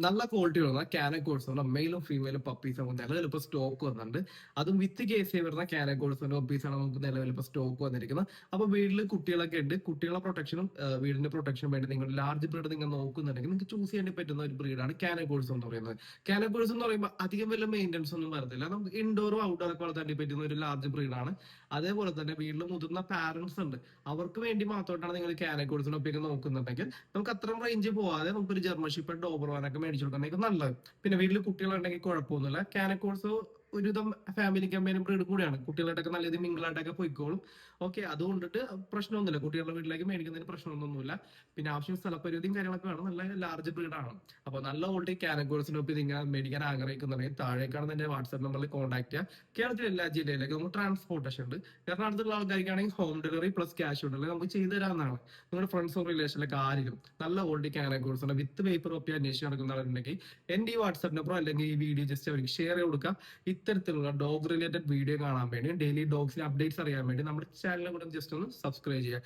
നല്ല ക്വാളിറ്റി വരുന്ന കാനക്കോഴ്സ് മെയിലും ഫീമെയിലും പപ്പീസ് നമുക്ക് നിലവിൽ ഇപ്പൊ സ്റ്റോക്ക് വന്നിട്ടുണ്ട്. അതും വിത്ത് കേസ് വരുന്ന കാനക്കോഴ്സിന്റെ പപ്പീസാണ് നമുക്ക് നിലവിൽ ഇപ്പൊ സ്റ്റോക്ക് വന്നിരിക്കുന്നത്. അപ്പൊ വീട്ടിൽ കുട്ടികളൊക്കെ ഉണ്ട്. കുട്ടികളെ പ്രൊട്ടക്ഷനും വീടിന്റെ പ്രൊട്ടക്ഷനും വേണ്ടി നിങ്ങൾ ലാർജ് ബ്രീഡ് നിങ്ങൾ നോക്കുന്നുണ്ടെങ്കിൽ നിങ്ങൾക്ക് ചൂസ് ചെയ്യാൻ പറ്റുന്ന ഒരു ബ്രീഡാണ് കാനക്കോഴ്സ് എന്ന് പറയുന്നത്. കാനക്കോഴ്സ് എന്ന് പറയുമ്പോൾ അധികം വലിയ മെയിൻ്റെനൻസ് ഒന്നും വരത്തില്ല. നമുക്ക് ഇൻഡോറും ഔട്ട്ഡോറും ഒക്കെ വളർത്താൻ പറ്റുന്ന ഒരു ലാർജ് ബ്രീഡാണ്. അതേപോലെ തന്നെ വീട്ടിൽ മുതിർന്ന പാരന്റ്സ് ഉണ്ട്, അവർക്ക് വേണ്ടി മാത്രമായിട്ടാണ് നിങ്ങൾ കാനക്കോഴ്സിനൊക്കെ നോക്കുന്നുണ്ടെങ്കിൽ നമുക്ക് അത്രയും റേഞ്ച് പോവാതെ നമുക്ക് ഒരു ജർമ്മൻ ഷെപ്പേർഡ് ഡോബർമാനൊക്കെ മേടിച്ചു കൊടുക്കണമെങ്കിൽ നല്ലത്. പിന്നെ വീട്ടിൽ കുട്ടികളുണ്ടെങ്കിൽ കുഴപ്പമൊന്നുമില്ല. കാനക്കോഴ്സ് ഒരുവിധം ഫാമിലി കമ്പനി ബ്രീഡ് കൂടിയാണ്. കുട്ടികളായിട്ടൊക്കെ നല്ല രീതിയിൽ മിങ്കിളായിട്ടൊക്കെ പോയിക്കോളും. ഓക്കെ, അതുകൊണ്ടിട്ട് പ്രശ്നമൊന്നുമില്ല. കുട്ടികളുടെ വീട്ടിലേക്ക് മേടിക്കുന്നതിന് പ്രശ്നമൊന്നുമില്ല. പിന്നെ ആവശ്യം സ്ഥലപരിധിയും കാര്യങ്ങളൊക്കെ വേണം. നല്ല ലാർജ് ബ്രീഡാണ്. അപ്പോൾ നല്ല ക്വാളിറ്റി കാനക്കോഴ്സിനൊപ്പം നിങ്ങൾ മേടിക്കാൻ ആഗ്രഹിക്കുന്നുണ്ടെങ്കിൽ താഴെ കാണുന്ന എന്റെ വാട്സ്ആപ്പ് നമ്പറിൽ കോൺടാക്ട് ചെയ്യുക. കേരളത്തിലെ എല്ലാ ജില്ലയിലേക്കും നമുക്ക് ട്രാൻസ്പോർട്ടേഷൻ ഉണ്ട്. എറണാകുളത്തുള്ള ആൾക്കാർക്കാണെങ്കിൽ ഹോം ഡെലിവറി പ്ലസ് ക്യാഷ് ഉണ്ടല്ലോ നമുക്ക് ചെയ്തു തരാവുന്നതാണ്. നിങ്ങളുടെ ഫ്രണ്ട്സോ റിലേഷനിലൊക്കെ ആരെങ്കിലും നല്ല ക്വാളിറ്റി കാനക്കോഴ്സ് ഉണ്ട് വിത്ത് പേപ്പർ ഒപ്പി അന്വേഷിച്ച് നടക്കുന്നവരുണ്ടെങ്കിൽ എന്റെ ഈ വാട്സ്ആപ്പ് നമ്പറോ അല്ലെങ്കിൽ ഈ വീഡിയോ ജസ്റ്റ് അവർക്ക് ഷെയർ ചെയ്ത് കൊടുക്കുക. ഇത്തരത്തിലുള്ള ഡോഗ് റിലേറ്റഡ് വീഡിയോ കാണാൻ വേണ്ടി, ഡെയിലി ഡോഗ്സിന്റെ അപ്ഡേറ്റ്സ് അറിയാൻ വേണ്ടി നമ്മുടെ ചാനലിനെ കൂടെ ജസ്റ്റ് ഒന്ന് സബ്സ്ക്രൈബ് ചെയ്യുക.